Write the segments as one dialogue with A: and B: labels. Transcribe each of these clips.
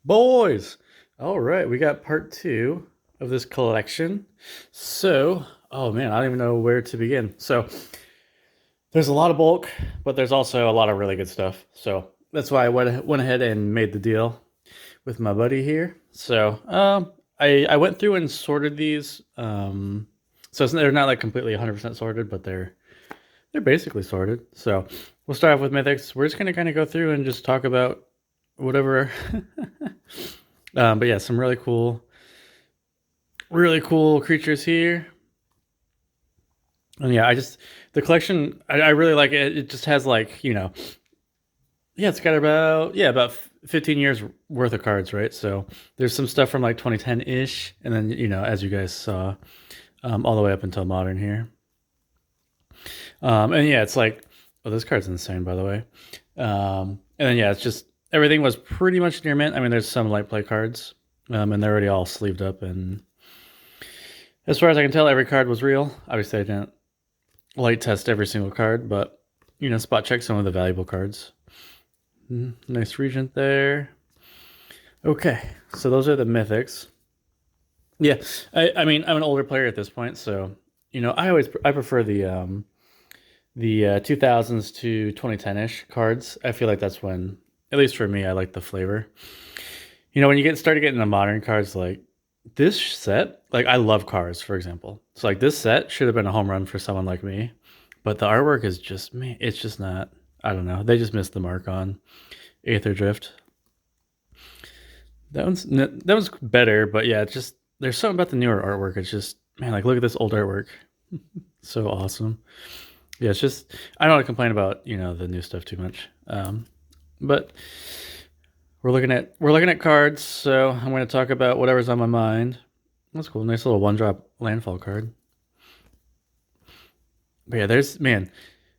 A: Boys! All right, we got part two of this collection. So, oh man, I don't even know where to begin. So, there's a lot of bulk, but there's also a lot of really good stuff. So, that's why I went ahead and made the deal with my buddy here. So, I went through and sorted these. So they're not like completely 100% sorted, but they're basically sorted. So, we'll start off with Mythics. We're just gonna kind of go through and just talk about whatever. But yeah, some really cool creatures here. And yeah, the collection, I really like it. It just has like, yeah, it's got about 15 years worth of cards, right? So there's some stuff from like 2010 ish, and then as you guys saw, all the way up until modern here. And yeah, it's like, oh, this card's insane, by the way. And then yeah, it's just everything was pretty much near mint. I mean, there's some light play cards, and they're already all sleeved up. And as far as I can tell, every card was real. Obviously, I didn't light test every single card, but spot check some of the valuable cards. Nice regent there. Okay, so those are the mythics. Yeah, I mean, I'm an older player at this point, so I prefer the 2000s to 2010ish cards. I feel like that's when, at least for me, I like the flavor. When you started getting the modern cards, like this set, like I love cars, for example. So like this set should have been a home run for someone like me, but the artwork is just me. It's just not. I don't know. They just missed the mark on Aether Drift. That one's better, but yeah, it's just there's something about the newer artwork. It's just, man, like look at this old artwork. So awesome. Yeah, it's just I don't want to complain about the new stuff too much. But we're looking at cards, so I'm going to talk about whatever's on my mind. That's cool. Nice little 1-drop landfall card. But yeah,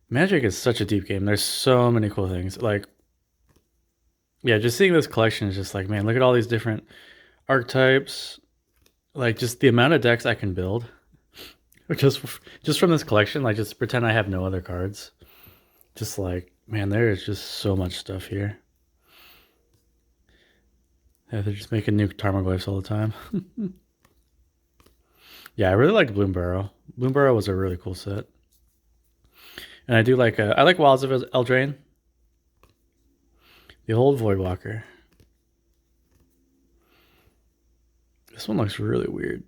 A: Magic is such a deep game. There's so many cool things. Like, yeah, just seeing this collection is just like, man, look at all these different archetypes. Like, just the amount of decks I can build. Just from this collection, like, just pretend I have no other cards. Just like, man, there is just so much stuff here. Yeah, they're just making new Tarmogoyfs all the time. Yeah, I really like Bloom Burrow. Bloom Burrow was a really cool set. And I like Wilds of Eldraine. The old Voidwalker. This one looks really weird.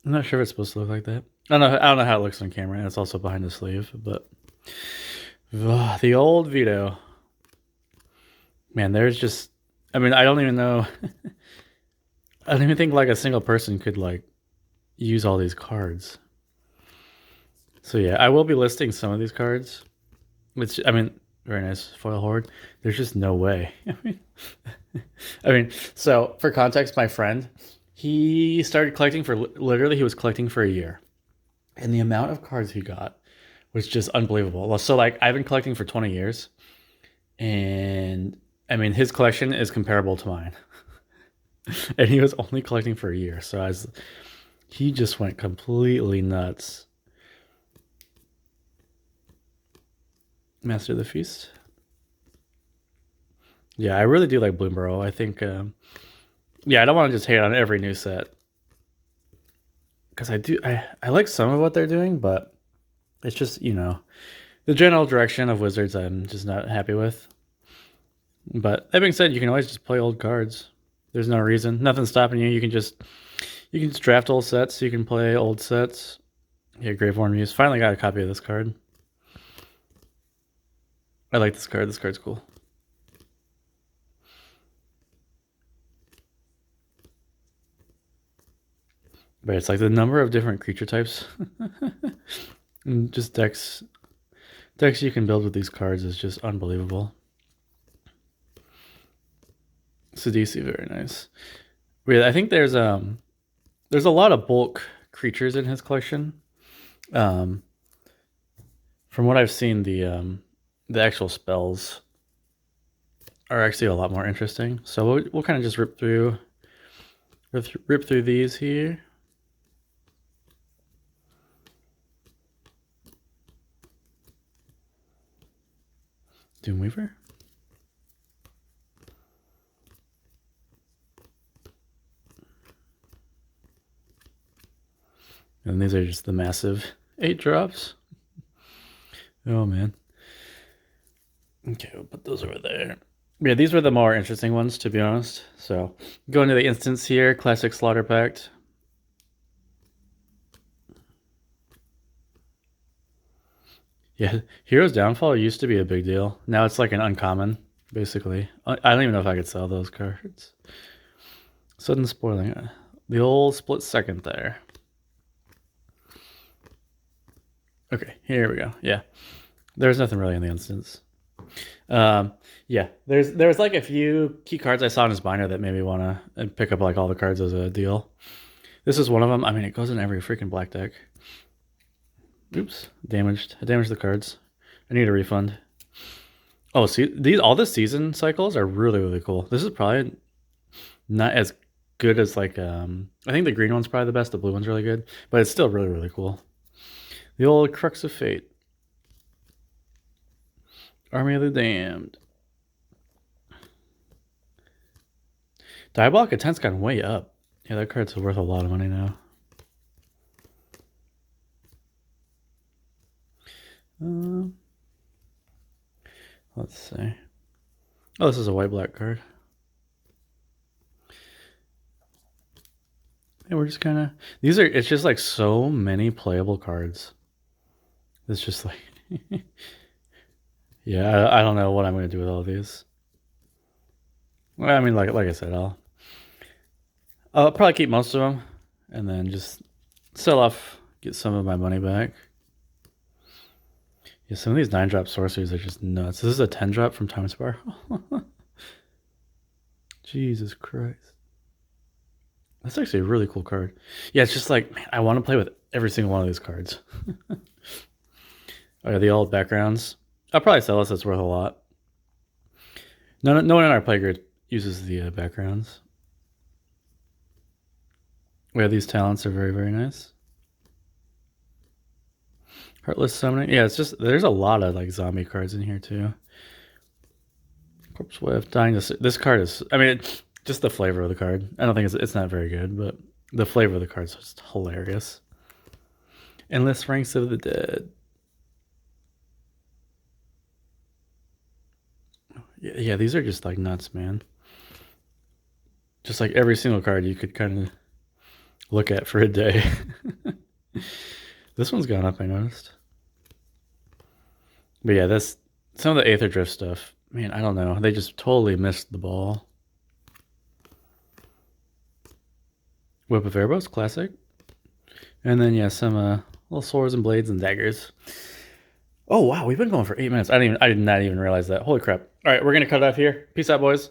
A: I'm not sure if it's supposed to look like that. I don't know how it looks on camera, and it's also behind the sleeve, but the old Vito. Man, there's just I mean, I don't even know I don't even think like a single person could like use all these cards. So yeah, I will be listing some of these cards. Which I mean, very nice foil horde. There's just no way. I mean, so for context, my friend, he started collecting for literally he was collecting for a year, and the amount of cards he got was just unbelievable. Well, so like I've been collecting for 20 years, and I mean his collection is comparable to mine, and he was only collecting for a year. So he just went completely nuts. Master of the Feast. Yeah, I really do like Bloomburrow. I think, yeah, I don't want to just hate on every new set because I like some of what they're doing, but it's just the general direction of Wizards I'm just not happy with. But that being said, you can always just play old cards. There's no reason, nothing's stopping you. You can just draft old sets. You can play old sets. Yeah, Graveworm Muse. Finally got a copy of this card. I like this card. This card's cool. But it's like the number of different creature types and just decks you can build with these cards is just unbelievable. Sidisi, very nice. But I think there's a lot of bulk creatures in his collection. From what I've seen, the actual spells are actually a lot more interesting. So we'll kind of just rip through these here. Doomweaver. And these are just the massive 8 drops. Oh man. Okay, we'll put those over there. Yeah, these were the more interesting ones, to be honest. So, going to the instance here, Classic Slaughter Pact. Yeah, Hero's Downfall used to be a big deal. Now it's like an uncommon, basically. I don't even know if I could sell those cards. Sudden Spoiling. The old split second there. Okay, here we go. Yeah. There's nothing really in the instance. Yeah, there was like a few key cards I saw in his binder that made me want to pick up like all the cards as a deal. This is one of them. I mean, it goes in every freaking black deck. Oops, damaged. I damaged the cards. I need a refund. Oh, see, all the season cycles are really cool. This is probably not as good as like I think the green one's probably the best. The blue one's really good, but it's still really cool. The old Crux of Fate. Army of the Damned. Diabolic Intent's gone way up. Yeah, that card's worth a lot of money now. Let's see. Oh, this is a white-black card. And we're just kind of... It's just like so many playable cards. It's just like... yeah, I don't know what I'm going to do with all of these. Well, I mean, like I said, I'll probably keep most of them. And then just sell off, get some of my money back. Yeah, some of these 9-drop sorceries are just nuts. This is a 10-drop from Time Spar. Jesus Christ. That's actually a really cool card. Yeah, it's just like, man, I want to play with every single one of these cards. Oh, yeah, the old backgrounds. I'll probably sell this. It's worth a lot. No one in our play grid uses the backgrounds. Yeah, these talents are very nice. Heartless Summoning. Yeah, it's just, there's a lot of like zombie cards in here too. Corpse Web, Dying to... This card is, I mean, just the flavor of the card. I don't think it's not very good, but the flavor of the card is just hilarious. Endless Ranks of the Dead. Yeah, these are just like nuts, man. Just like every single card you could kind of look at for a day. This one's gone up, I noticed. But yeah, some of the Aether Drift stuff, man, I don't know. They just totally missed the ball. Whip of Erebos, classic. And then, yeah, some little swords and blades and daggers. Oh, wow, we've been going for 8 minutes. I did not even realize that. Holy crap. All right, we're going to cut it off here. Peace out, boys.